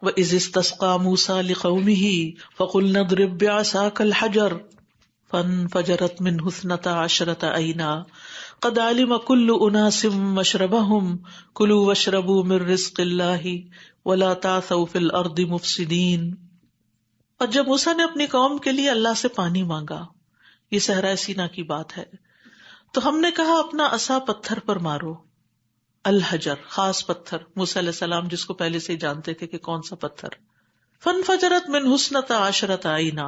وَإِذِ اسْتَسْقَىٰ مُوسَىٰ لِقَوْمِهِ فَقُلْنَا اضْرِب بِّعَصَاكَ الْحَجَرَ فَانْفَجَرَتْ مِنْهُ اثْنَتَا عَشْرَةَ عَيْنًا قَدْ عَلِمَ كُلُّ أُنَاسٍ مَّشْرَبَهُمْ كُلُوا وَاشْرَبُوا مِن رِّزْقِ اللَّهِ وَلَا تَعْثَوْا فِي الْأَرْضِ مُفْسِدِينَ۔ اور جب موسیٰ نے اپنی قوم کے لیے اللہ سے پانی مانگا، یہ صحرائے سینا کی بات ہے، تو ہم نے کہا اپنا عصا پتھر پر مارو، الحجر خاص پتھر، موسیٰ علیہ السلام جس کو پہلے سے ہی جانتے تھے کہ کون سا پتھر۔ فانفجرت منہ اثنتا عشرۃ عینا،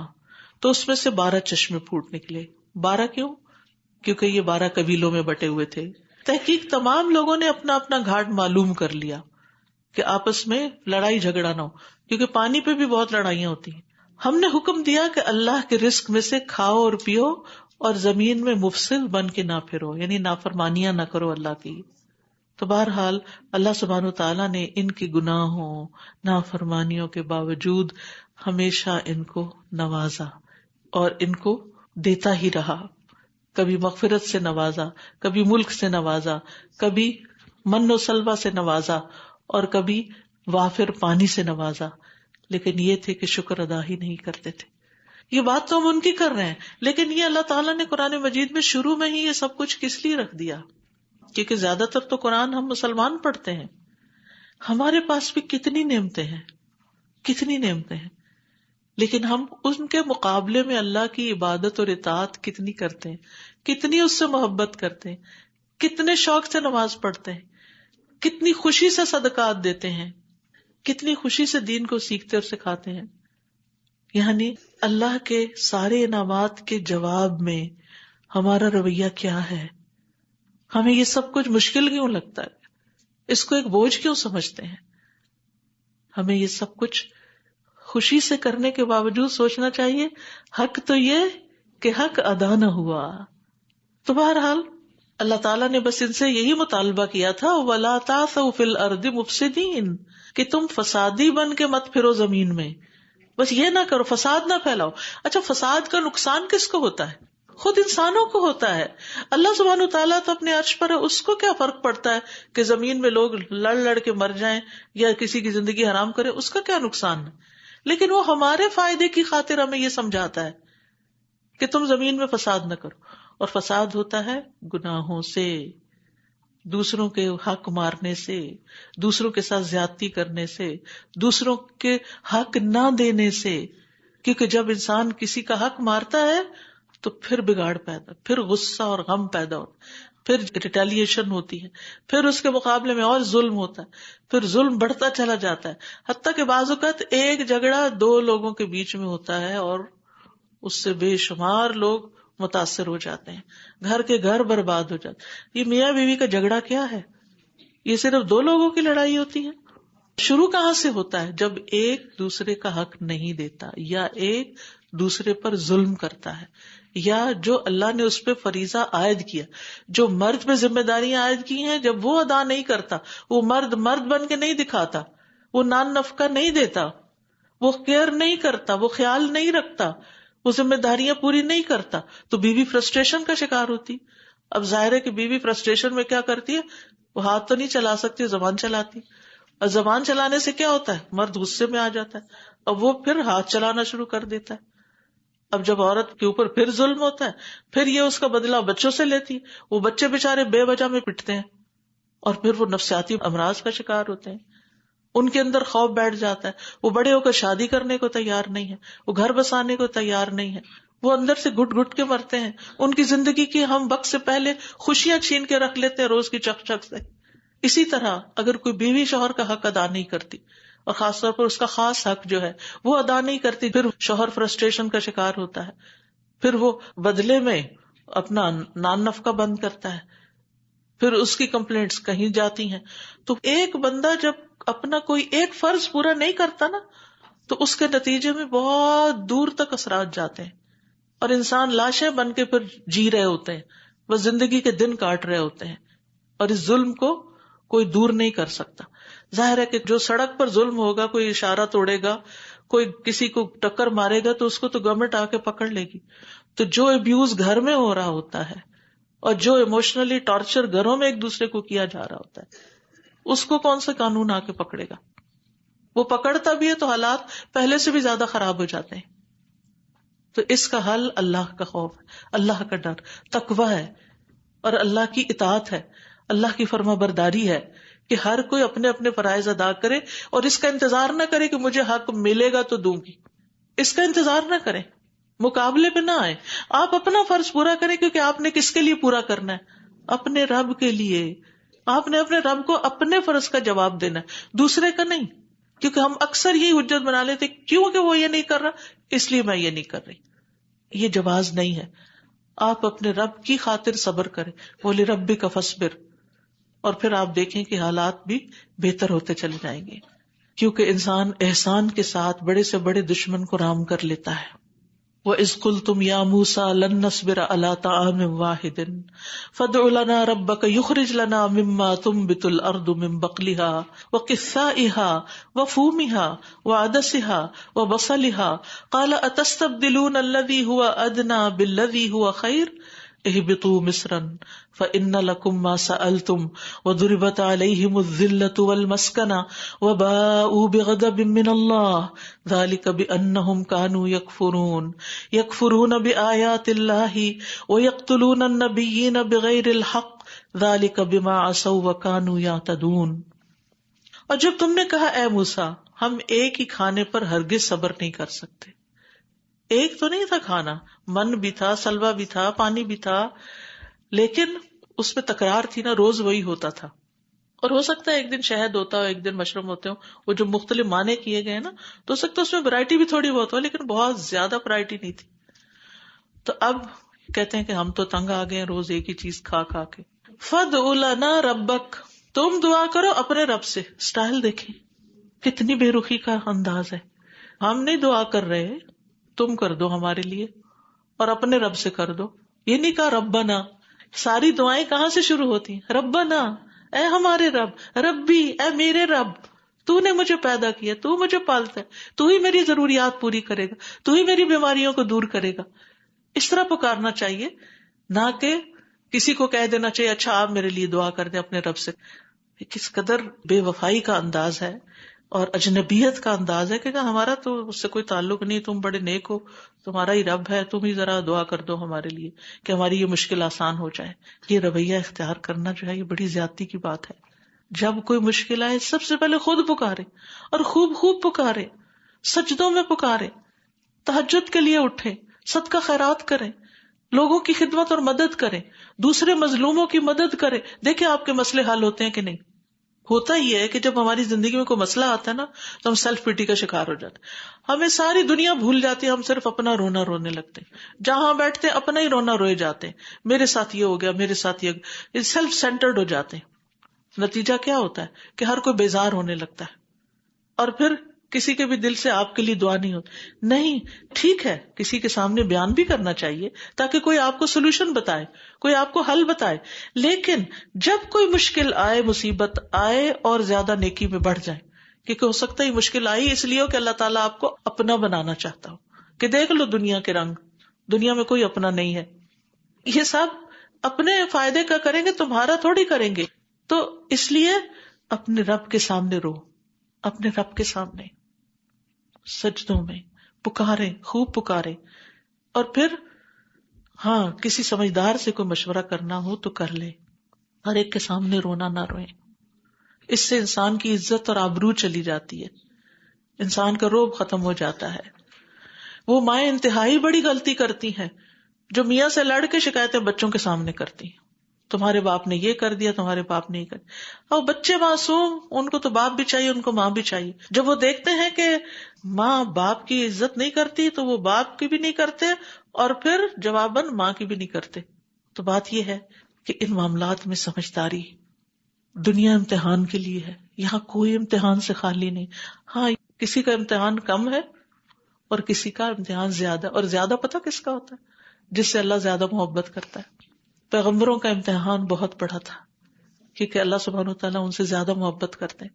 تو اس میں سے 12 چشمے پھوٹ نکلے۔ 12 کیوں؟ کیونکہ یہ 12 قبیلوں میں بٹے ہوئے تھے۔ تحقیق تمام لوگوں نے اپنا اپنا گھاٹ معلوم کر لیا کہ آپس میں لڑائی جھگڑا نہ ہو، کیونکہ پانی پہ بھی بہت لڑائیاں ہوتی ہیں۔ ہم نے حکم دیا کہ اللہ کے رزق میں سے کھاؤ اور پیو، اور زمین میں مفسد بن کے نہ پھرو، یعنی نافرمانیاں نہ کرو اللہ کی۔ تو بہرحال اللہ سبحانہ تعالیٰ نے ان کے گناہوں نافرمانیوں کے باوجود ہمیشہ ان کو نوازا اور ان کو دیتا ہی رہا، کبھی مغفرت سے نوازا، کبھی ملک سے نوازا، کبھی من و سلوہ سے نوازا، اور کبھی وافر پانی سے نوازا، لیکن یہ تھے کہ شکر ادا ہی نہیں کرتے تھے۔ یہ بات تو ہم ان کی کر رہے ہیں، لیکن یہ اللہ تعالیٰ نے قرآن مجید میں شروع میں ہی یہ سب کچھ کس لیے رکھ دیا؟ کیونکہ زیادہ تر تو قرآن ہم مسلمان پڑھتے ہیں، ہمارے پاس بھی کتنی نعمتیں ہیں، کتنی نعمتیں ہیں، لیکن ہم ان کے مقابلے میں اللہ کی عبادت اور اطاعت کتنی کرتے ہیں، کتنی اس سے محبت کرتے ہیں، کتنے شوق سے نماز پڑھتے ہیں، کتنی خوشی سے صدقات دیتے ہیں، کتنی خوشی سے دین کو سیکھتے اور سکھاتے ہیں۔ یعنی اللہ کے سارے انعامات کے جواب میں ہمارا رویہ کیا ہے؟ ہمیں یہ سب کچھ مشکل کیوں لگتا ہے؟ اس کو ایک بوجھ کیوں سمجھتے ہیں؟ ہمیں یہ سب کچھ خوشی سے کرنے کے باوجود سوچنا چاہیے حق تو یہ کہ حق ادا نہ ہوا۔ تو بہرحال اللہ تعالیٰ نے بس ان سے یہی مطالبہ کیا تھا، وَلَا تَعْثَوْا فِي الْأَرْضِ مُفْسِدِينَ، کہ تم فسادی بن کے مت پھرو زمین میں، بس یہ نہ کرو، فساد نہ پھیلاؤ۔ اچھا، فساد کا نقصان کس کو ہوتا ہے؟ خود انسانوں کو ہوتا ہے۔ اللہ سبحانہ تعالیٰ تو اپنے عرش پر ہے، اس کو کیا فرق پڑتا ہے کہ زمین میں لوگ لڑ لڑ کے مر جائیں یا کسی کی زندگی حرام کرے، اس کا کیا نقصان ہے؟ لیکن وہ ہمارے فائدے کی خاطر ہمیں یہ سمجھاتا ہے کہ تم زمین میں فساد نہ کرو، اور فساد ہوتا ہے گناہوں سے، دوسروں کے حق مارنے سے، دوسروں کے ساتھ زیادتی کرنے سے، دوسروں کے حق نہ دینے سے، کیونکہ جب انسان کسی کا حق مارتا ہے تو پھر بگاڑ پیدا، پھر غصہ اور غم پیدا ہوتا، پھر ریٹیلیشن ہوتی ہے، پھر اس کے مقابلے میں اور ظلم ہوتا ہے، پھر ظلم بڑھتا چلا جاتا ہے، حتیٰ کہ بعض اوقات ایک جھگڑا 2 لوگوں کے بیچ میں ہوتا ہے اور اس سے بے شمار لوگ متاثر ہو جاتے ہیں، گھر کے گھر برباد ہو جاتے ہیں۔ یہ میاں بیوی کا جھگڑا کیا ہے؟ یہ صرف 2 لوگوں کی لڑائی ہوتی ہے؟ شروع کہاں سے ہوتا ہے؟ جب ایک دوسرے کا حق نہیں دیتا، یا ایک دوسرے پر ظلم کرتا ہے، یا جو اللہ نے اس پہ فریضہ عائد کیا، جو مرد پہ ذمہ داریاں عائد کی ہیں، جب وہ ادا نہیں کرتا، وہ مرد بن کے نہیں دکھاتا، وہ نان نفقہ نہیں دیتا، وہ کیئر نہیں کرتا، وہ خیال نہیں رکھتا، وہ ذمہ داریاں پوری نہیں کرتا، تو بیوی فرسٹریشن کا شکار ہوتی۔ اب ظاہر ہے کہ بیوی فرسٹریشن میں کیا کرتی ہے؟ وہ ہاتھ تو نہیں چلا سکتی، زبان چلاتی، اور زبان چلانے سے کیا ہوتا ہے؟ مرد غصے میں آ جاتا ہے، اب وہ پھر ہاتھ چلانا شروع کر دیتا ہے۔ اب جب عورت کے اوپر پھر ظلم ہوتا ہے، پھر یہ اس کا بدلہ بچوں سے لیتی ہے، وہ بچے بےچارے بے وجہ میں پٹتے ہیں، اور پھر وہ نفسیاتی امراض کا شکار ہوتے ہیں، ان کے اندر خوف بیٹھ جاتا ہے، وہ بڑے ہو کر شادی کرنے کو تیار نہیں ہے، وہ گھر بسانے کو تیار نہیں ہے، وہ اندر سے گھٹ گھٹ کے مرتے ہیں، ان کی زندگی کی ہم وقت سے پہلے خوشیاں چھین کے رکھ لیتے ہیں روز کی چک چک سے۔ اسی طرح اگر کوئی بیوی شوہر کا حق ادا نہیں کرتی، اور خاص طور پر اس کا خاص حق جو ہے وہ ادا نہیں کرتی، پھر شوہر فرسٹریشن کا شکار ہوتا ہے، پھر وہ بدلے میں اپنا نان نفقہ بند کرتا ہے، پھر اس کی کمپلینٹس کہیں جاتی ہیں۔ تو ایک بندہ جب اپنا کوئی ایک فرض پورا نہیں کرتا نا، تو اس کے نتیجے میں بہت دور تک اثرات جاتے ہیں، اور انسان لاشیں بن کے پھر جی رہے ہوتے ہیں، وہ زندگی کے دن کاٹ رہے ہوتے ہیں، اور اس ظلم کو کوئی دور نہیں کر سکتا۔ ظاہر ہے کہ جو سڑک پر ظلم ہوگا، کوئی اشارہ توڑے گا، کوئی کسی کو ٹکر مارے گا، تو اس کو تو گورنمنٹ آ کے پکڑ لے گی۔ تو جو ابیوز گھر میں ہو رہا ہوتا ہے، اور جو ایموشنلی ٹارچر گھروں میں ایک دوسرے کو کیا جا رہا ہوتا ہے، اس کو کون سا قانون آ کے پکڑے گا؟ وہ پکڑتا بھی ہے تو حالات پہلے سے بھی زیادہ خراب ہو جاتے ہیں. تو اس کا حل اللہ کا خوف ہے، اللہ کا ڈر، تقویٰ ہے اور اللہ کی اطاعت ہے، اللہ کی فرما برداری ہے کہ ہر کوئی اپنے اپنے فرائض ادا کرے اور اس کا انتظار نہ کرے کہ مجھے حق ملے گا تو دوں گی. اس کا انتظار نہ کریں، مقابلے پہ نہ آئے. آپ اپنا فرض پورا کریں کیونکہ آپ نے کس کے لیے پورا کرنا ہے؟ اپنے رب کے لیے. آپ نے اپنے رب کو اپنے فرض کا جواب دینا ہے، دوسرے کا نہیں. کیونکہ ہم اکثر یہی حجت بنا لیتے کیوں کہ وہ یہ نہیں کر رہا اس لیے میں یہ نہیں کر رہی. یہ جواز نہیں ہے. آپ اپنے رب کی خاطر صبر کریں، وَلِرَبِّكَ فَاصْبِرْ، اور پھر آپ دیکھیں کہ حالات بھی بہتر ہوتے چلے جائیں گے. کیونکہ انسان احسان کے ساتھ بڑے سے بڑے دشمن کو رام کر لیتا ہے. وَإِذْ قُلْتُمْ يَا مُوسَىٰ لَن نَّصْبِرَ عَلَىٰ طَعَامٍ وَاحِدٍ فَادْعُ لَنَا رَبَّكَ يُخْرِجْ لَنَا مِمَّا تُنبِتُ الْأَرْضُ مِن بَقْلِهَا وَقِثَّائِهَا وَفُومِهَا وَعَدَسِهَا وَبَصَلِهَا قَالَ أَتَسْتَبْدِلُونَ الَّذِي هُوَ أَدْنَىٰ بِالَّذِي هُوَ خَيْرٌ اهبطوا مصرا فإن لكم ما سألتم وضربت عليهم الذلة والمسكنة وباءوا بغضب من الله ذلك بأنهم كانوا يكفرون بآيات الله ويقتلون النبيين بغير الحق ذلك بما عصوا وكانوا يعتدون. اور جب تم نے کہا اے موسیٰ ہم ایک ہی کھانے پر ہرگز صبر نہیں کر سکتے. ایک تو نہیں تھا کھانا، من بھی تھا، سلوا بھی تھا، پانی بھی تھا، لیکن اس میں تکرار تھی نا، روز وہی ہوتا تھا. اور ہو سکتا ہے ایک دن شہد ہوتا ہو، ایک دن مشروم ہوتے ہو، وہ جو مختلف معنی کیے گئے نا، تو ہو سکتا ہے اس میں ورائٹی بھی تھوڑی بہت ہو، لیکن بہت زیادہ ورائٹی نہیں تھی. تو اب کہتے ہیں کہ ہم تو تنگ آ گئے روز ایک ہی چیز کھا کھا کے. فَادْعُ لَنَا رَبَّكَ، تم دعا کرو اپنے رب سے. سٹائل دیکھیں کتنی بے رخی کا انداز ہے. ہم نہیں دعا کر رہے، تم کر دو ہمارے لیے اور اپنے رب سے کر دو. یہ نہیں کہا ربنا. ساری دعائیں کہاں سے شروع ہوتی ہیں؟ ربنا، اے ہمارے رب، ربی، اے میرے رب، تو نے مجھے پیدا کیا، تو مجھے پالتا ہے، تو ہی میری ضروریات پوری کرے گا، تو ہی میری بیماریوں کو دور کرے گا. اس طرح پکارنا چاہیے، نہ کہ کسی کو کہہ دینا چاہیے اچھا آپ میرے لیے دعا کر دیں اپنے رب سے. کس قدر بے وفائی کا انداز ہے اور اجنبیت کا انداز ہے کہ ہمارا تو اس سے کوئی تعلق نہیں، تم بڑے نیک ہو، تمہارا ہی رب ہے، تم ہی ذرا دعا کر دو ہمارے لیے کہ ہماری یہ مشکل آسان ہو جائے. یہ رویہ اختیار کرنا جو ہے یہ بڑی زیادتی کی بات ہے. جب کوئی مشکل آئے سب سے پہلے خود پکارے اور خوب پکارے، سجدوں میں پکارے، تہجد کے لیے اٹھے، صدقہ خیرات کریں، لوگوں کی خدمت اور مدد کریں، دوسرے مظلوموں کی مدد کریں. دیکھیں آپ کے مسئلے حل ہوتے ہیں کہ نہیں. ہوتا ہی ہے کہ جب ہماری زندگی میں کوئی مسئلہ آتا ہے نا تو ہم سیلف پیٹی کا شکار ہو جاتے ہیں. ہمیں ساری دنیا بھول جاتی ہے، ہم صرف اپنا رونا رونے لگتے ہیں. جہاں بیٹھتے ہیں اپنا ہی رونا روئے جاتے ہیں، میرے ساتھ یہ ہو گیا، میرے ساتھ یہ سیلف سینٹرڈ ہو جاتے ہیں. نتیجہ کیا ہوتا ہے کہ ہر کوئی بیزار ہونے لگتا ہے اور پھر کسی کے بھی دل سے آپ کے لیے دعا نہیں ہوتی. نہیں، ٹھیک ہے کسی کے سامنے بیان بھی کرنا چاہیے تاکہ کوئی آپ کو سولوشن بتائے، کوئی آپ کو حل بتائے، لیکن جب کوئی مشکل آئے، مصیبت آئے اور زیادہ نیکی میں بڑھ جائے، کیونکہ ہو سکتا ہے مشکل آئی اس لیے ہو کہ اللہ تعالیٰ آپ کو اپنا بنانا چاہتا ہو کہ دیکھ لو دنیا کے رنگ، دنیا میں کوئی اپنا نہیں ہے. یہ سب اپنے فائدے کا کریں گے، تمہارا تھوڑی کریں گے. تو اس لیے اپنے رب کے سامنے رو، اپنے رب کے سامنے سجدوں میں پکارے، خوب پکارے. اور پھر ہاں کسی سمجھدار سے کوئی مشورہ کرنا ہو تو کر لے. ہر ایک کے سامنے رونا نہ روئے، اس سے انسان کی عزت اور آبرو چلی جاتی ہے، انسان کا روب ختم ہو جاتا ہے. وہ مائیں انتہائی بڑی غلطی کرتی ہیں جو میاں سے لڑ کے شکایتیں بچوں کے سامنے کرتی ہیں. تمہارے باپ نے یہ کر دیا، تمہارے باپ نے یہ کر دیا. اور بچے معصوم، ان کو تو باپ بھی چاہیے، ان کو ماں بھی چاہیے. جب وہ دیکھتے ہیں کہ ماں باپ کی عزت نہیں کرتی تو وہ باپ کی بھی نہیں کرتے اور پھر جواباً ماں کی بھی نہیں کرتے. تو بات یہ ہے کہ ان معاملات میں سمجھداری. دنیا امتحان کے لیے ہے، یہاں کوئی امتحان سے خالی نہیں. ہاں کسی کا امتحان کم ہے اور کسی کا امتحان زیادہ، اور زیادہ پتہ کس کا ہوتا ہے؟ جس سے اللہ زیادہ محبت کرتا ہے. پیغمبروں کا امتحان بہت بڑا تھا کیونکہ اللہ سبحانہ وتعالیٰ ان سے زیادہ محبت کرتے ہیں.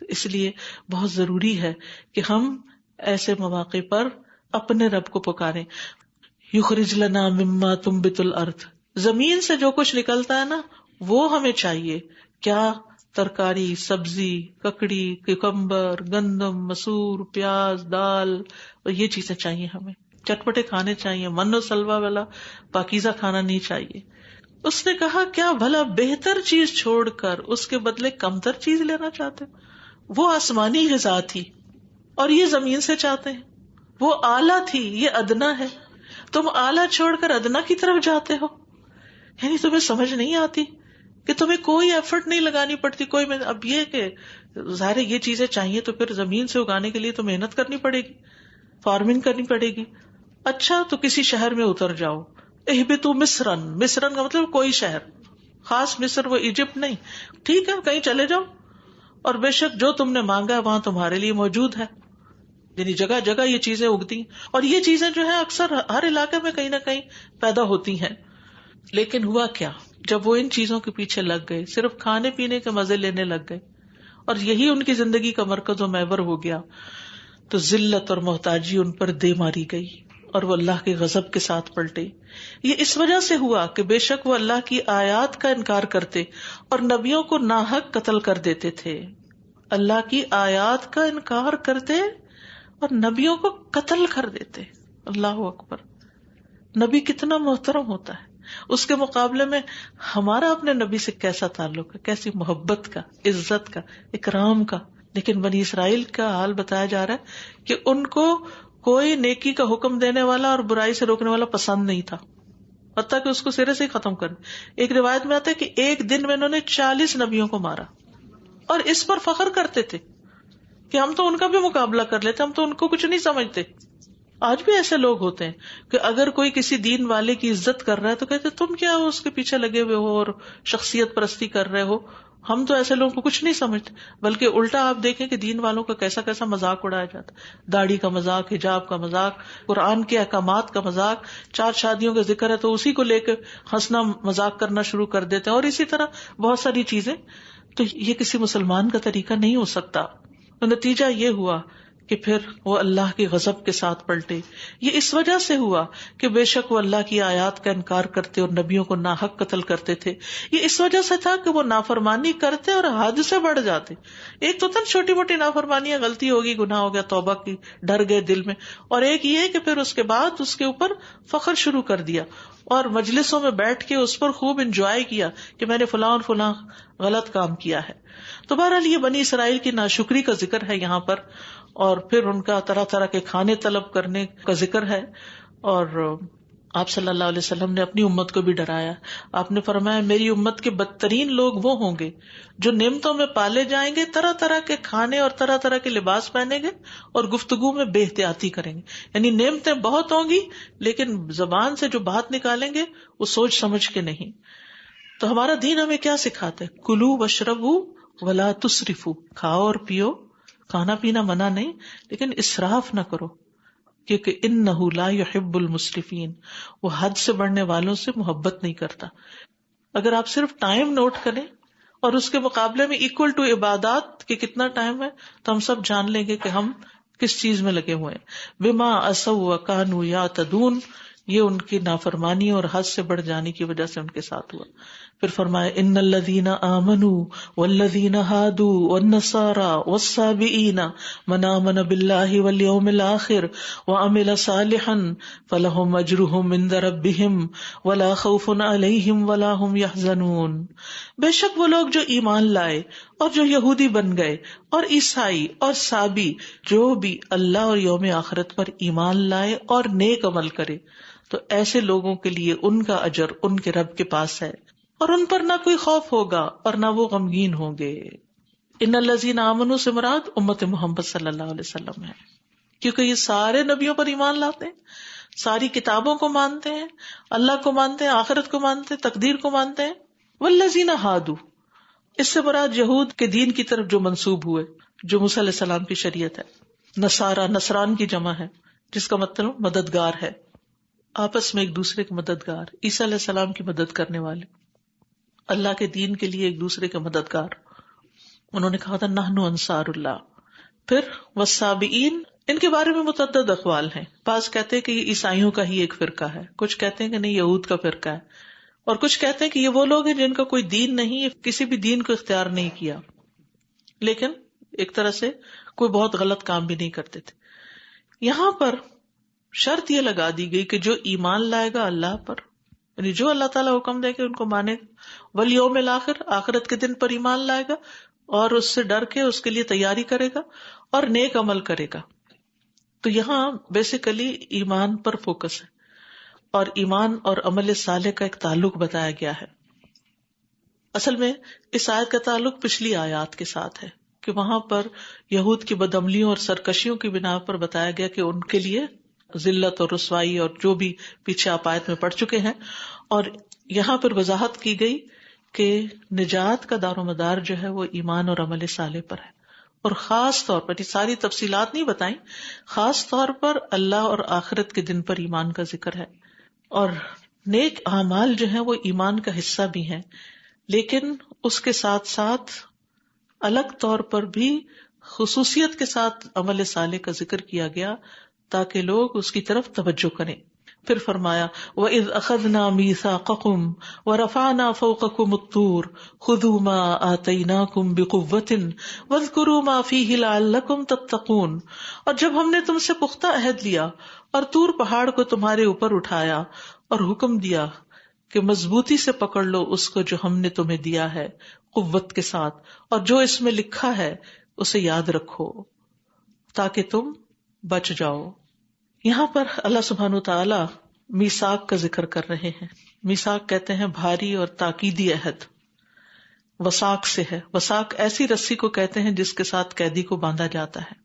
تو اس لیے بہت ضروری ہے کہ ہم ایسے مواقع پر اپنے رب کو پکاریں. یخرج لنا مما تنبت الارض، زمین سے جو کچھ نکلتا ہے نا وہ ہمیں چاہیے. کیا؟ ترکاری، سبزی، ککڑی، کیکمبر، گندم، مسور، پیاز، دال، اور یہ چیزیں چاہیے ہمیں. چٹپٹے کھانے چاہیے، من و سلوا والا پاکیزہ کھانا نہیں چاہیے. اس نے کہا کیا بھلا بہتر چیز چھوڑ کر اس کے بدلے کمتر چیز لینا چاہتے؟ وہ آسمانی غذا تھی اور یہ زمین سے چاہتے ہیں. وہ اعلیٰ تھی، یہ ادنا ہے. تم اعلیٰ چھوڑ کر ادنا کی طرف جاتے ہو. یعنی تمہیں سمجھ نہیں آتی کہ تمہیں کوئی ایفرٹ نہیں لگانی پڑتی. اب یہ کہ ظاہر یہ چیزیں چاہیے تو پھر زمین سے اگانے کے لیے تو محنت کرنی پڑے گی، فارمنگ کرنی پڑے گی. اچھا تو کسی شہر میں اتر جاؤ. اہبطوا مصرن، مصرن کا مطلب کوئی شہر، خاص مصر وہ ایجپٹ نہیں، ٹھیک ہے کہیں چلے جاؤ، اور بے شک جو تم نے مانگا ہے وہاں تمہارے لیے موجود ہے. یعنی جگہ جگہ یہ چیزیں اگتی ہیں، اور یہ چیزیں جو ہیں اکثر ہر علاقے میں کہیں نہ کہیں پیدا ہوتی ہیں. لیکن ہوا کیا، جب وہ ان چیزوں کے پیچھے لگ گئے، صرف کھانے پینے کے مزے لینے لگ گئے، اور یہی ان کی زندگی کا مرکز و محور ہو گیا، تو ذلت اور محتاجی ان پر دے ماری گئی اور وہ اللہ کے غضب کے ساتھ پلٹے. یہ اس وجہ سے ہوا کہ بے شک وہ اللہ کی آیات کا انکار کرتے اور نبیوں کو ناحق قتل کر دیتے تھے. اللہ کی آیات کا انکار کرتے اور نبیوں کو قتل کر دیتے. اللہ اکبر. نبی کتنا محترم ہوتا ہے، اس کے مقابلے میں ہمارا اپنے نبی سے کیسا تعلق ہے، کیسی محبت کا، عزت کا، اکرام کا. لیکن بنی اسرائیل کا حال بتایا جا رہا ہے کہ ان کو کوئی نیکی کا حکم دینے والا اور برائی سے روکنے والا پسند نہیں تھا، حتیٰ کہ اس کو سرے سے ہی ختم کر. ایک روایت میں آتا ہے کہ ایک دن میں انہوں نے 40 نبیوں کو مارا، اور اس پر فخر کرتے تھے کہ ہم تو ان کا بھی مقابلہ کر لیتے، ہم تو ان کو کچھ نہیں سمجھتے. آج بھی ایسے لوگ ہوتے ہیں کہ اگر کوئی کسی دین والے کی عزت کر رہا ہے تو کہتے تم کیا ہو اس کے پیچھے لگے ہوئے ہو اور شخصیت پرستی کر رہے ہو، ہم تو ایسے لوگوں کو کچھ نہیں سمجھتے. بلکہ الٹا آپ دیکھیں کہ دین والوں کا کیسا کیسا مذاق اڑایا جاتا، داڑھی کا مذاق، حجاب کا مذاق، قرآن کے احکامات کا مذاق. 4 شادیوں کا ذکر ہے تو اسی کو لے کے ہنسنا مذاق کرنا شروع کر دیتے ہیں، اور اسی طرح بہت ساری چیزیں. تو یہ کسی مسلمان کا طریقہ نہیں ہو سکتا. تو نتیجہ یہ ہوا کہ پھر وہ اللہ کے غضب کے ساتھ پلٹے. یہ اس وجہ سے ہوا کہ بے شک وہ اللہ کی آیات کا انکار کرتے اور نبیوں کو ناحق قتل کرتے تھے. یہ اس وجہ سے تھا کہ وہ نافرمانی کرتے اور حد سے بڑھ جاتے. ایک تو چھوٹی موٹی نافرمانیاں، غلطی ہوگی، گناہ ہو گیا، توبہ کی، ڈر گئے دل میں، اور ایک یہ کہ پھر اس کے بعد اس کے اوپر فخر شروع کر دیا اور مجلسوں میں بیٹھ کے اس پر خوب انجوائے کیا کہ میں نے فلاں اور فلاں غلط کام کیا ہے. تو بہرحال یہ بنی اسرائیل کی ناشکری کا ذکر ہے یہاں پر، اور پھر ان کا طرح طرح کے کھانے طلب کرنے کا ذکر ہے. اور آپ صلی اللہ علیہ وسلم نے اپنی امت کو بھی ڈرایا. آپ نے فرمایا میری امت کے بدترین لوگ وہ ہوں گے جو نعمتوں میں پالے جائیں گے، طرح طرح کے کھانے اور طرح طرح کے لباس پہنیں گے اور گفتگو میں بے احتیاطی کریں گے. یعنی نعمتیں بہت ہوں گی لیکن زبان سے جو بات نکالیں گے وہ سوچ سمجھ کے نہیں. تو ہمارا دین ہمیں کیا سکھاتا ہے؟ کلو واشربوا ولا تسرفوا. کھاؤ اور پیو، کھانا پینا منع نہیں، لیکن اسراف نہ کرو، کیونکہ انہ لا يحب المسرفین، وہ حد سے بڑھنے والوں سے محبت نہیں کرتا. اگر آپ صرف ٹائم نوٹ کریں اور اس کے مقابلے میں ایکول ٹو عبادات کہ کتنا ٹائم ہے، تو ہم سب جان لیں گے کہ ہم کس چیز میں لگے ہوئے ہیں. بما عصوا وکانوا یعتدون، یہ ان کی نافرمانی اور حد سے بڑھ جانے کی وجہ سے ان کے ساتھ ہوا. پھر فرمایا ان الذین آمنوا والذین ہادوا والنصارى والصابئین من آمن باللہ والیوم الآخر وعمل صالحا فلہم اجرہم عند ربہم ولا خوف علیہم ولا هم يحزنون. بے شک وہ لوگ جو ایمان لائے اور جو یہودی بن گئے اور عیسائی اور صابی، جو بھی اللہ اور یوم آخرت پر ایمان لائے اور نیک عمل کرے، تو ایسے لوگوں کے لیے ان کا اجر ان کے رب کے پاس ہے، اور ان پر نہ کوئی خوف ہوگا اور نہ وہ غمگین ہوں گے. ان الذین آمنوا سے مراد امت محمد صلی اللہ علیہ وسلم ہے، کیونکہ یہ سارے نبیوں پر ایمان لاتے ہیں، ساری کتابوں کو مانتے ہیں، اللہ کو مانتے ہیں، آخرت کو مانتے ہیں، تقدیر کو مانتے ہیں. والذین ہادوا، اس سے مراد یہود کے دین کی طرف جو منسوب ہوئے، جو موسیٰ علیہ السلام کی شریعت ہے. نصارہ، نصران کی جمع ہے جس کا مطلب مددگار ہے، آپس میں ایک دوسرے کے مددگار. عیسیٰ علیہ السلام کی مدد کرنے والے، اللہ کے دین کے لیے ایک دوسرے کے مددگار. انہوں نے کہا تھا نحن انصار اللہ. پھر والصابئین، ان کے بارے میں متعدد اقوال ہیں. بعض کہتے ہیں کہ یہ عیسائیوں کا ہی ایک فرقہ ہے، کچھ کہتے ہیں کہ نہیں یہود کا فرقہ ہے. اور کچھ کہتے ہیں کہ یہ وہ لوگ ہیں جن کا کوئی دین نہیں، کسی بھی دین کو اختیار نہیں کیا، لیکن ایک طرح سے کوئی بہت غلط کام بھی نہیں کرتے تھے. یہاں پر شرط یہ لگا دی گئی کہ جو ایمان لائے گا اللہ پر، یعنی جو اللہ تعالیٰ حکم دے کہ ان کو مانے گا، والیوم الآخر، آخرت کے دن پر ایمان لائے گا اور اس سے ڈر کے اس کے لیے تیاری کرے گا اور نیک عمل کرے گا. تو یہاں بیسیکلی ایمان پر فوکس ہے، اور ایمان اور عمل صالح کا ایک تعلق بتایا گیا ہے. اصل میں اس آیت کا تعلق پچھلی آیات کے ساتھ ہے کہ وہاں پر یہود کی بدعملیوں اور سرکشیوں کی بنا پر بتایا گیا کہ ان کے لیے ذلت اور رسوائی اور جو بھی پیچھے آپ آیت میں پڑھ چکے ہیں، اور یہاں پر وضاحت کی گئی کہ نجات کا دار و مدار جو ہے وہ ایمان اور عمل صالح پر ہے، اور خاص طور پر، یہ ساری تفصیلات نہیں بتائیں، خاص طور پر اللہ اور آخرت کے دن پر ایمان کا ذکر ہے. اور نیک اعمال جو ہیں وہ ایمان کا حصہ بھی ہیں، لیکن اس کے ساتھ ساتھ الگ طور پر بھی خصوصیت کے ساتھ عمل صالح کا ذکر کیا گیا تاکہ لوگ اس کی طرف توجہ کریں. پھر فرمایا وَإِذْ أَخَذْنَا مِيثَاقَكُمْ وَرَفَعْنَا فَوْقَكُمُ الطُّورَ خُذُوا مَا آتَيْنَاكُمْ بِقُوَّةٍ وَاذْكُرُوا مَا فِيهِ لَعَلَّكُمْ تَتَّقُونَ. اور جب ہم نے تم سے پختہ عہد لیا اور طور پہاڑ کو تمہارے اوپر اٹھایا اور حکم دیا کہ مضبوطی سے پکڑ لو اس کو جو ہم نے تمہیں دیا ہے قوت کے ساتھ، اور جو اس میں لکھا ہے اسے یاد رکھو تاکہ تم بچ جاؤ. یہاں پر اللہ سبحانہ تعالی میثاق کا ذکر کر رہے ہیں. میثاق کہتے ہیں بھاری اور تاکیدی عہد. وثاق سے ہے، وثاق ایسی رسی کو کہتے ہیں جس کے ساتھ قیدی کو باندھا جاتا ہے.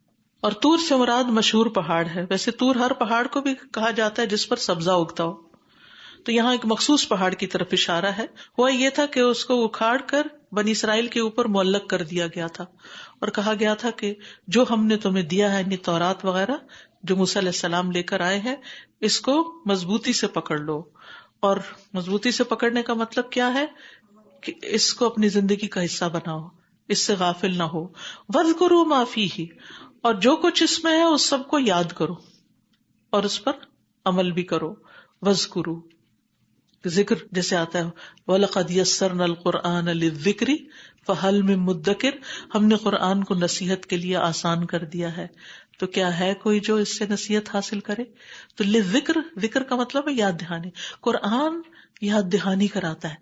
اور طور سے مراد مشہور پہاڑ ہے. ویسے طور ہر پہاڑ کو بھی کہا جاتا ہے جس پر سبزہ اگتا ہو، تو یہاں ایک مخصوص پہاڑ کی طرف اشارہ ہے. ہوا یہ تھا کہ اس کو اکھاڑ کر بنی اسرائیل کے اوپر معلق کر دیا گیا تھا اور کہا گیا تھا کہ جو ہم نے تمہیں دیا ہے، یعنی تورات وغیرہ جو موسیٰ علیہ السلام لے کر آئے ہیں، اس کو مضبوطی سے پکڑ لو. اور مضبوطی سے پکڑنے کا مطلب کیا ہے کہ اس کو اپنی زندگی کا حصہ بناؤ، اس سے غافل نہ ہو. وَاذْكُرُوا مَا فِيهِ، اور جو کچھ اس میں ہے اس سب کو یاد کرو اور اس پر عمل بھی کرو. وَاذْكُرُوا، ذکر جیسے آتا ہے وَلَقَدْ يَسَّرْنَا الْقُرْآنَ لِلذِّكْرِ فَهَلْ مِن مُدَّكِرٍ، ہم نے قرآن کو نصیحت کے لیے آسان کر دیا ہے، تو کیا ہے کوئی جو اس سے نصیحت حاصل کرے. تو للذکر، ذکر کا مطلب ہے یاد دہانی. قرآن یاد دہانی کراتا ہے.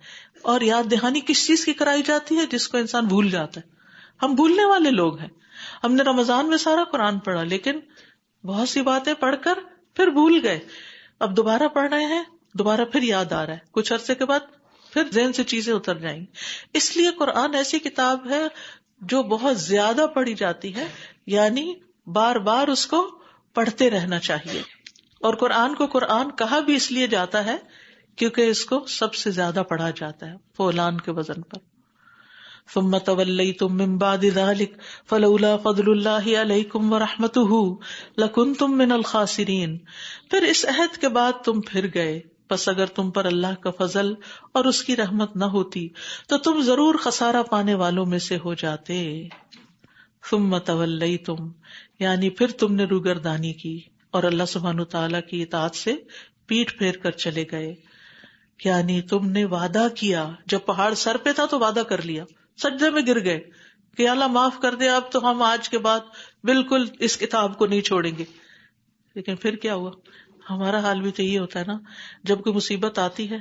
اور یاد دہانی کس چیز کی کرائی جاتی ہے؟ جس کو انسان بھول جاتا ہے. ہم بھولنے والے لوگ ہیں. ہم نے رمضان میں سارا قرآن پڑھا لیکن بہت سی باتیں پڑھ کر پھر بھول گئے. اب دوبارہ پڑھ رہے ہیں، دوبارہ پھر یاد آ رہا ہے، کچھ عرصے کے بعد پھر ذہن سے چیزیں اتر جائیں گی. اس لیے قرآن ایسی کتاب ہے جو بہت زیادہ پڑھی جاتی ہے، یعنی بار بار اس کو پڑھتے رہنا چاہیے. اور قرآن کو قرآن کہا بھی اس لیے جاتا ہے کیونکہ اس کو سب سے زیادہ پڑھا جاتا ہے فولان کے وزن پر. ثم تولیتم من بعد ذلک فلولا فضل اللہ علیکم ورحمتہ لکنتم من الخاسرین. پھر اس عہد کے بعد تم پھر گئے، پس اگر تم پر اللہ کا فضل اور اس کی رحمت نہ ہوتی تو تم ضرور خسارہ پانے والوں میں سے ہو جاتے. ثم تولیتم، یعنی پھر تم نے روگردانی کی اور اللہ سبحانہ تعالیٰ کی اطاعت سے پیٹ پھیر کر چلے گئے. یعنی تم نے وعدہ کیا، جب پہاڑ سر پہ تھا تو وعدہ کر لیا، سجدے میں گر گئے کہ اللہ معاف کر دے، اب تو ہم آج کے بعد بالکل اس کتاب کو نہیں چھوڑیں گے. لیکن پھر کیا ہوا؟ ہمارا حال بھی تو یہ ہوتا ہے نا، جب کوئی مصیبت آتی ہے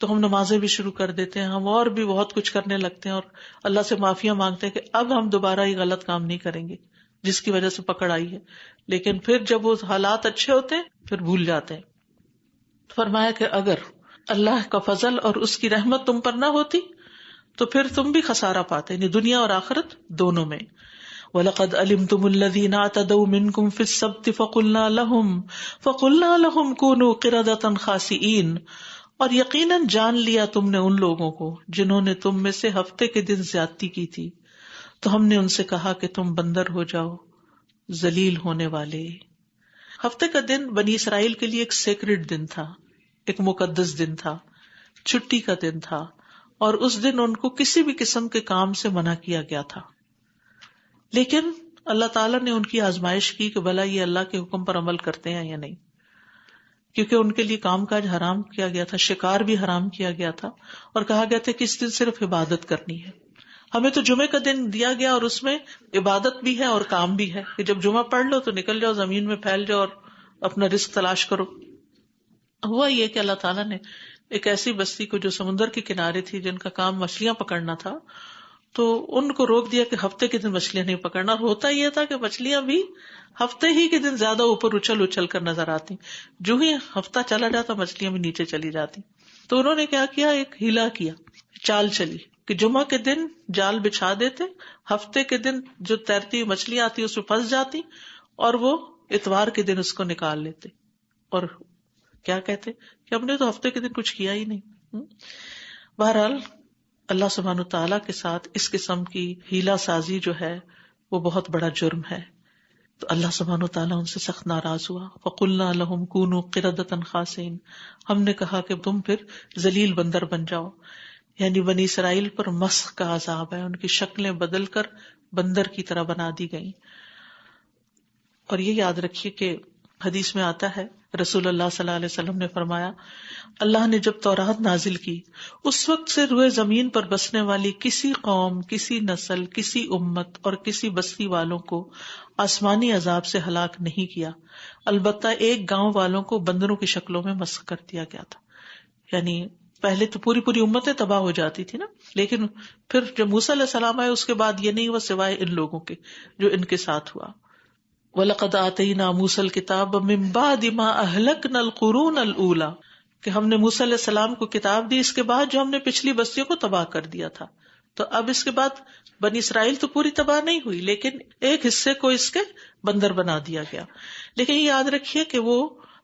تو ہم نمازیں بھی شروع کر دیتے ہیں، ہم اور بھی بہت کچھ کرنے لگتے ہیں اور اللہ سے معافیاں مانگتے ہیں کہ اب ہم دوبارہ یہ غلط کام نہیں کریں گے جس کی وجہ سے پکڑ آئی ہے. لیکن پھر جب وہ حالات اچھے ہوتے ہیں پھر بھول جاتے ہیں. فرمایا کہ اگر اللہ کا فضل اور اس کی رحمت تم پر نہ ہوتی تو پھر تم بھی خسارہ پاتے، یعنی دنیا اور آخرت دونوں میں. وَلَقَدْ عَلِمْتُمُ الَّذِينَ اعْتَدَوْا مِنْكُمْ فِي السَّبْتِ فَقُلْنَا لَهُمْ كُونُوا قِرَدَةً خَاسِئِينَ. اور یقیناً جان لیا تم نے ان لوگوں کو جنہوں نے تم میں سے ہفتے کے دن زیادتی کی تھی، تو ہم نے ان سے کہا کہ تم بندر ہو جاؤ، ذلیل ہونے والے. ہفتے کا دن بنی اسرائیل کے لیے ایک سیکرڈ دن تھا، ایک مقدس دن تھا، چھٹی کا دن تھا، اور اس دن ان کو کسی بھی قسم کے کام سے منع کیا گیا تھا. لیکن اللہ تعالیٰ نے ان کی آزمائش کی کہ بھلا یہ اللہ کے حکم پر عمل کرتے ہیں یا نہیں. کیونکہ ان کے لیے کام کاج حرام کیا گیا تھا، شکار بھی حرام کیا گیا تھا، اور کہا گیا تھا کہ اس دن صرف عبادت کرنی ہے. ہمیں تو جمعے کا دن دیا گیا اور اس میں عبادت بھی ہے اور کام بھی ہے کہ جب جمعہ پڑھ لو تو نکل جاؤ، زمین میں پھیل جاؤ اور اپنا رزق تلاش کرو. ہوا یہ کہ اللہ تعالیٰ نے ایک ایسی بستی کو جو سمندر کے کنارے تھی، جن کا کام مچھلیاں پکڑنا تھا، تو ان کو روک دیا کہ ہفتے کے دن مچھلیاں نہیں پکڑنا. اور ہوتا یہ تھا کہ مچھلیاں بھی ہفتے ہی کے دن زیادہ اوپر اچھل اچھل کر نظر آتی، جو ہی ہفتہ چلا جاتا مچھلیاں بھی نیچے چلی جاتی. تو انہوں نے کیا کیا، ایک ہیلا کیا، چال چلی کہ جمعہ کے دن جال بچھا دیتے، ہفتے کے دن جو تیرتی مچھلیاں آتی اس میں پھنس جاتی، اور وہ اتوار کے دن اس کو نکال لیتے. اور کیا کہتے کہ ہم نے تو ہفتے کے دن کچھ کیا ہی نہیں. بہرحال اللہ سبحانہ تعالیٰ کے ساتھ اس قسم کی ہیلا سازی جو ہے وہ بہت بڑا جرم ہے. تو اللہ سبحانہ تعالیٰ ان سے سخت ناراض ہوا. فَقُلْنَا لَهُمْ كُونُوا قِرَدَةً خَاسِئِينَ، ہم نے کہا کہ تم پھر ذلیل بندر بن جاؤ. یعنی بنی اسرائیل پر مسخ کا عذاب ہے، ان کی شکلیں بدل کر بندر کی طرح بنا دی گئیں. اور یہ یاد رکھیے کہ حدیث میں آتا ہے رسول اللہ صلی اللہ علیہ وسلم نے فرمایا، اللہ نے جب تورات نازل کی اس وقت سے روئے زمین پر بسنے والی کسی قوم، کسی نسل، کسی امت اور کسی بستی والوں کو آسمانی عذاب سے ہلاک نہیں کیا، البتہ ایک گاؤں والوں کو بندروں کی شکلوں میں مسخ کر دیا گیا تھا. یعنی پہلے تو پوری امتیں تباہ ہو جاتی تھی نا، لیکن پھر جب موسیٰ علیہ السلام آئے اس کے بعد یہ نہیں ہوا سوائے ان لوگوں کے جو ان کے ساتھ ہوا. وَلَقَدْ آتَيْنَا مُوسَى الْكِتَابَ مِن بَعْدِ مَا أَهْلَكْنَا الْقُرُونَ الْأُولَى، کہ ہم نے موسیٰ علیہ السلام کو کتاب دی اس کے بعد جو ہم نے پچھلی بستیوں کو تباہ کر دیا تھا. تو اب اس کے بعد بنی اسرائیل تو پوری تباہ نہیں ہوئی، لیکن ایک حصے کو اس کے بندر بنا دیا گیا. لیکن یہ یاد رکھیے کہ وہ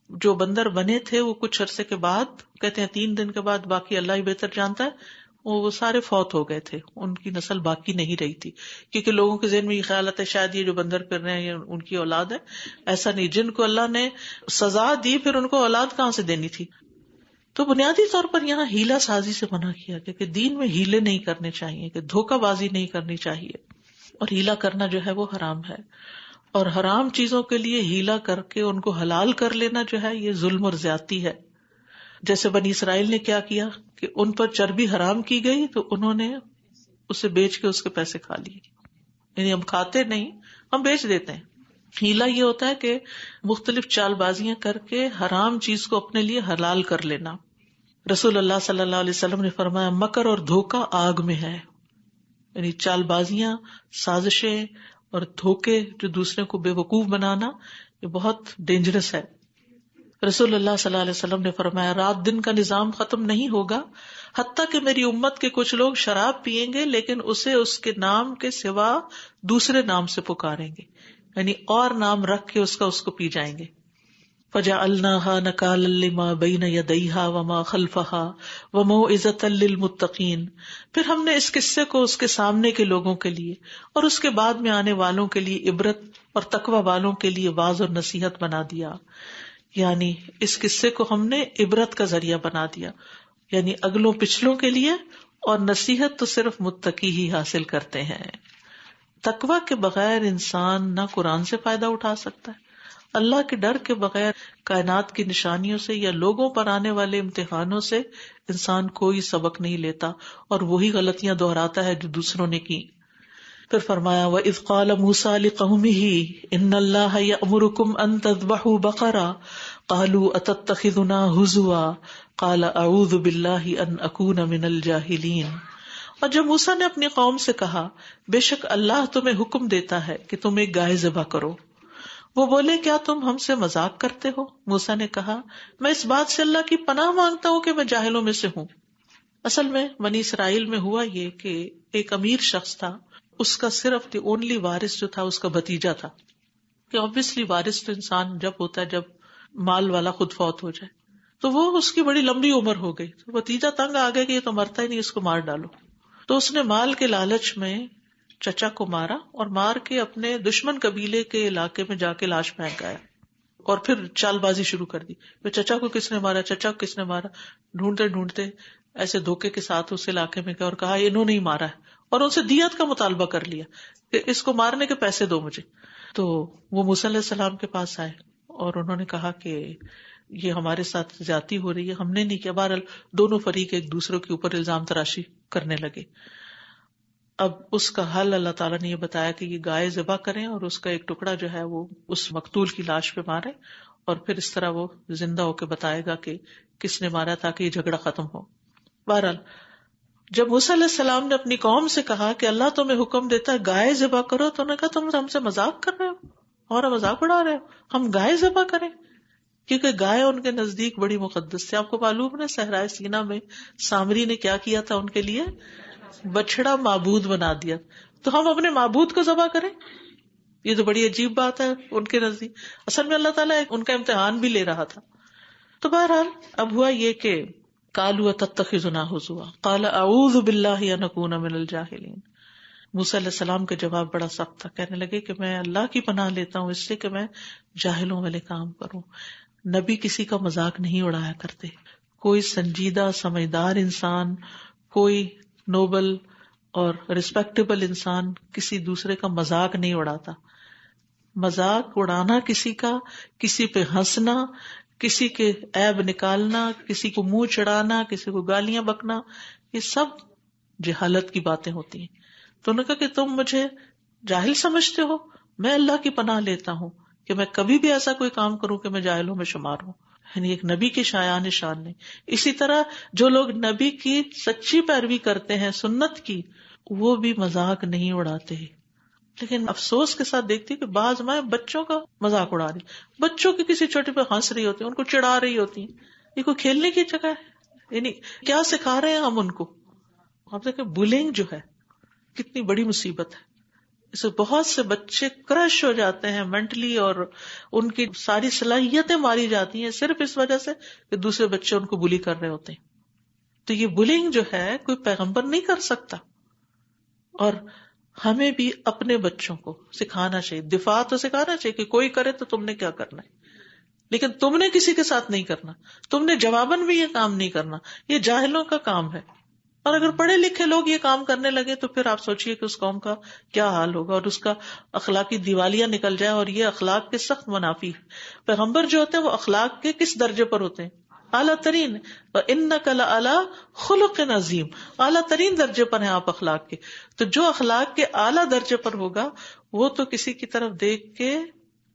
جو بندر بنے تھے وہ کچھ عرصے کے بعد، کہتے ہیں 3 دن کے بعد، باقی اللہ ہی بہتر جانتا ہے، وہ سارے فوت ہو گئے تھے، ان کی نسل باقی نہیں رہی تھی. کیونکہ لوگوں کے ذہن میں یہ خیال آتا ہے شاید یہ جو بندر پھر رہے ہیں یہ ان کی اولاد ہے. ایسا نہیں، جن کو اللہ نے سزا دی پھر ان کو اولاد کہاں سے دینی تھی. تو بنیادی طور پر یہاں ہیلا سازی سے منع کیا گیا کہ دین میں ہیلے نہیں کرنے چاہیے، کہ دھوکہ بازی نہیں کرنی چاہیے، اور ہیلا کرنا جو ہے وہ حرام ہے. اور حرام چیزوں کے لیے ہیلا کر کے ان کو حلال کر لینا جو ہے یہ ظلم اور زیادتی ہے. جیسے بنی اسرائیل نے کیا کیا کہ ان پر چربی حرام کی گئی تو انہوں نے اسے بیچ کے اس کے پیسے کھا لیے. یعنی ہم کھاتے نہیں، ہم بیچ دیتے ہیں. ہیلا یہ ہوتا ہے کہ مختلف چال بازیاں کر کے حرام چیز کو اپنے لیے حلال کر لینا. رسول اللہ صلی اللہ علیہ وسلم نے فرمایا مکر اور دھوکہ آگ میں ہے. یعنی چال بازیاں، سازشیں اور دھوکے جو دوسرے کو بے وقوف بنانا یہ بہت ڈینجرس ہے. رسول اللہ صلی اللہ علیہ وسلم نے فرمایا رات دن کا نظام ختم نہیں ہوگا حتیٰ کہ میری امت کے کچھ لوگ شراب پیئیں گے لیکن اسے اس کے نام کے سوا دوسرے نام سے پکاریں گے، یعنی اور نام رکھ کے اس کو پی جائیں گے. فَجَعَلْنَاهَا نَكَالًا لِمَا بَيْنَ يَدَيْهَا وَمَا خَلْفَهَا وَمَوْعِظَةً لِلْمُتَّقِينَ. پھر ہم نے اس قصے کو اس کے سامنے کے لوگوں کے لیے اور اس کے بعد میں آنے والوں کے لیے عبرت اور تقوی والوں کے لیے واعظ اور نصیحت بنا دیا. یعنی اس قصے کو ہم نے عبرت کا ذریعہ بنا دیا، یعنی اگلوں پچھلوں کے لیے، اور نصیحت تو صرف متقی ہی حاصل کرتے ہیں. تقوی کے بغیر انسان نہ قرآن سے فائدہ اٹھا سکتا ہے، اللہ کے ڈر کے بغیر کائنات کی نشانیوں سے یا لوگوں پر آنے والے امتحانوں سے انسان کوئی سبق نہیں لیتا اور وہی غلطیاں دہراتا ہے جو دوسروں نے کی. پھر فرمایا وَإِذْ قَالَ مُوسَىٰ لِقَوْمِهِ إِنَّ اللَّهَ يَأْمُرُكُمْ أَن تَذْبَحُوا بَقَرَةً قَالُوا أَتَتَّخِذُنَا هُزُوًا قَالَ أَعُوذُ بِاللَّهِ أَنْ أَكُونَ مِنَ الْجَاهِلِينَ. اور جب موسیٰ نے اپنی قوم سے کہا بے شک اللہ تمہیں حکم دیتا ہے کہ تم ایک گائے ذبح کرو، وہ بولے کیا تم ہم سے مذاق کرتے ہو؟ موسیٰ نے کہا میں اس بات سے اللہ کی پناہ مانگتا ہوں کہ میں جاہلوں میں سے ہوں. اصل میں بنی اسرائیل میں ہوا یہ کہ ایک امیر شخص تھا، اس کا صرف دی اونلی وارث جو تھا اس کا بھتیجا تھا. کہ obviously وارث تو انسان جب ہوتا ہے جب مال والا خود فوت ہو جائے، تو وہ اس کی بڑی لمبی عمر ہو گئی، تو بھتیجا تنگ آ گیا کہ یہ تو مرتا ہی نہیں، اس کو مار ڈالو. تو اس نے مال کے لالچ میں چچا کو مارا اور مار کے اپنے دشمن قبیلے کے علاقے میں جا کے لاش پھینک آیا اور پھر چال بازی شروع کر دی. چچا کو کس نے مارا، چچا کو کس نے مارا، ڈھونڈتے ڈھونڈتے ایسے دھوکے کے ساتھ اس علاقے میں گیا اور کہا انہوں نے ہی مارا ہے، اور ان سے دیت کا مطالبہ کر لیا کہ اس کو مارنے کے پیسے دو مجھے. تو وہ موسیٰ علیہ السلام کے پاس آئے اور انہوں نے کہا کہ یہ ہمارے ساتھ زیادتی ہو رہی ہے، ہم نے نہیں کیا. بہرحال دونوں فریق ایک دوسرے کے اوپر الزام تراشی کرنے لگے. اب اس کا حل اللہ تعالیٰ نے یہ بتایا کہ یہ گائے ذبح کریں اور اس کا ایک ٹکڑا جو ہے وہ اس مقتول کی لاش پہ مارے، اور پھر اس طرح وہ زندہ ہو کے بتائے گا کہ کس نے مارا تاکہ یہ جھگڑا ختم ہو. بہرحال جب موسیٰ علیہ السلام نے اپنی قوم سے کہا کہ اللہ تمہیں حکم دیتا ہے گائے ذبح کرو، تو انہوں نے کہا تم ہم سے مذاق کر رہے ہو، ہمارا مذاق اڑا رہے ہو، ہم گائے ذبح کریں؟ کیونکہ گائے ان کے نزدیک بڑی مقدس تھی. آپ کو معلوم ہے صحرائے سینا میں سامری نے کیا کیا تھا ان کے لیے؟ بچڑا معبود بنا دیا. تو ہم اپنے معبود کو ذبح کریں؟ یہ تو بڑی عجیب بات ہے ان کے نزدیک. اصل میں اللہ تعالیٰ ان کا امتحان بھی لے رہا تھا. تو بہرحال اب ہوا یہ کہ قالوا تتخذنا ہزوا قال اعوذ باللہ ان اکون من الجاہلین. موسیٰ علیہ السلام کا جواب بڑا سخت تھا. کہنے لگے کہ میں اللہ کی پناہ لیتا ہوں اس سے کہ میں جاہلوں والے کام کروں. نبی کسی کا مذاق نہیں اڑایا کرتے. کوئی سنجیدہ سمجھدار انسان، کوئی نوبل اور ریسپیکٹیبل انسان کسی دوسرے کا مذاق نہیں اڑاتا. مذاق اڑانا کسی کا، کسی پہ ہنسنا، کسی کے عیب نکالنا، کسی کو منہ چڑھانا، کسی کو گالیاں بکنا، یہ سب جہالت کی باتیں ہوتی ہیں. تو انہوں نے کہا کہ تم مجھے جاہل سمجھتے ہو، میں اللہ کی پناہ لیتا ہوں کہ میں کبھی بھی ایسا کوئی کام کروں کہ میں جاہلوں میں شمار ہوں. یعنی ایک نبی کی شایان شان نہیں. اسی طرح جو لوگ نبی کی سچی پیروی کرتے ہیں سنت کی، وہ بھی مذاق نہیں اڑاتے. لیکن افسوس کے ساتھ دیکھتی کہ بعض مائیں بچوں کا مذاق اڑا رہی، بچوں کی کسی چھوٹے پہ ہنس رہی ہوتی ہیں، ان کو چڑھا رہی ہوتی ہیں. یہ کوئی کھیلنے کی جگہ ہے؟ یعنی کیا سکھا رہے ہیں ہم ان کو؟ آپ دیکھیں بلنگ جو ہے کتنی بڑی مصیبت ہے. اس سے بہت سے بچے کرش ہو جاتے ہیں مینٹلی، اور ان کی ساری صلاحیتیں ماری جاتی ہیں صرف اس وجہ سے کہ دوسرے بچے ان کو بلی کر رہے ہوتے ہیں. تو یہ بلنگ جو ہے کوئی پیغمبر نہیں کر سکتا. اور ہمیں بھی اپنے بچوں کو سکھانا چاہیے، دفاع تو سکھانا چاہیے کہ کوئی کرے تو تم نے کیا کرنا ہے، لیکن تم نے کسی کے ساتھ نہیں کرنا، تم نے جواباً بھی یہ کام نہیں کرنا. یہ جاہلوں کا کام ہے. اور اگر پڑھے لکھے لوگ یہ کام کرنے لگے تو پھر آپ سوچئے کہ اس قوم کا کیا حال ہوگا، اور اس کا اخلاقی دیوالیاں نکل جائے. اور یہ اخلاق کے سخت منافی ہے. پیغمبر جو ہوتے ہیں وہ اخلاق کے کس درجے پر ہوتے ہیں؟ اعلیٰ ترین. وَإِنَّكَ لَعَلَىٰ خُلُقٍ عَظِيمٍ، اعلیٰ ترین درجے پر ہیں آپ اخلاق کے. تو جو اخلاق کے اعلیٰ درجے پر ہوگا وہ تو کسی کی طرف دیکھ کے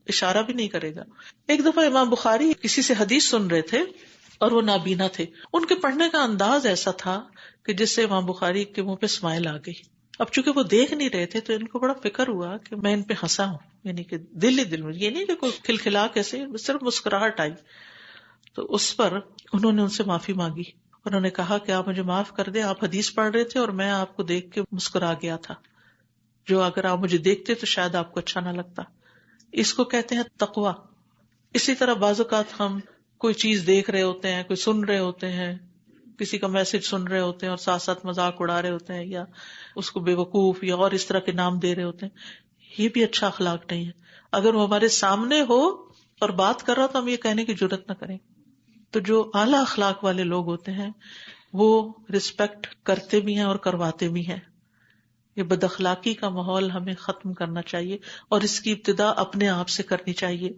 اشارہ بھی نہیں کرے گا. ایک دفعہ امام بخاری کسی سے حدیث سن رہے تھے اور وہ نابینا تھے. ان کے پڑھنے کا انداز ایسا تھا کہ جس سے امام بخاری کے منہ پہ اسمائل آ گئی. اب چونکہ وہ دیکھ نہیں رہے تھے تو ان کو بڑا فکر ہوا کہ میں ان پہ ہنسا ہوں، یعنی کہ دل ہی دل میں، یہ نہیں کہ کوئی کھلکھلا کیسے، صرف مسکراہٹ آئی. تو اس پر انہوں نے ان سے معافی مانگی. انہوں نے کہا کہ آپ مجھے معاف کر دیں، آپ حدیث پڑھ رہے تھے اور میں آپ کو دیکھ کے مسکرا گیا تھا، جو اگر آپ مجھے دیکھتے تو شاید آپ کو اچھا نہ لگتا. اس کو کہتے ہیں تقویٰ. اسی طرح بعض اوقات ہم کوئی چیز دیکھ رہے ہوتے ہیں، کوئی سن رہے ہوتے ہیں، کسی کا میسج سن رہے ہوتے ہیں اور ساتھ ساتھ مذاق اڑا رہے ہوتے ہیں یا اس کو بے وقوف یا اور اس طرح کے نام دے رہے ہوتے ہیں. یہ بھی اچھا اخلاق نہیں ہے. اگر وہ ہمارے سامنے ہو اور بات کر رہا تو ہم یہ کہنے کی جرات نہ کریں. تو جو اعلیٰ اخلاق والے لوگ ہوتے ہیں وہ رسپیکٹ کرتے بھی ہیں اور کرواتے بھی ہیں. یہ بد اخلاقی کا ماحول ہمیں ختم کرنا چاہیے اور اس کی ابتدا اپنے آپ سے کرنی چاہیے.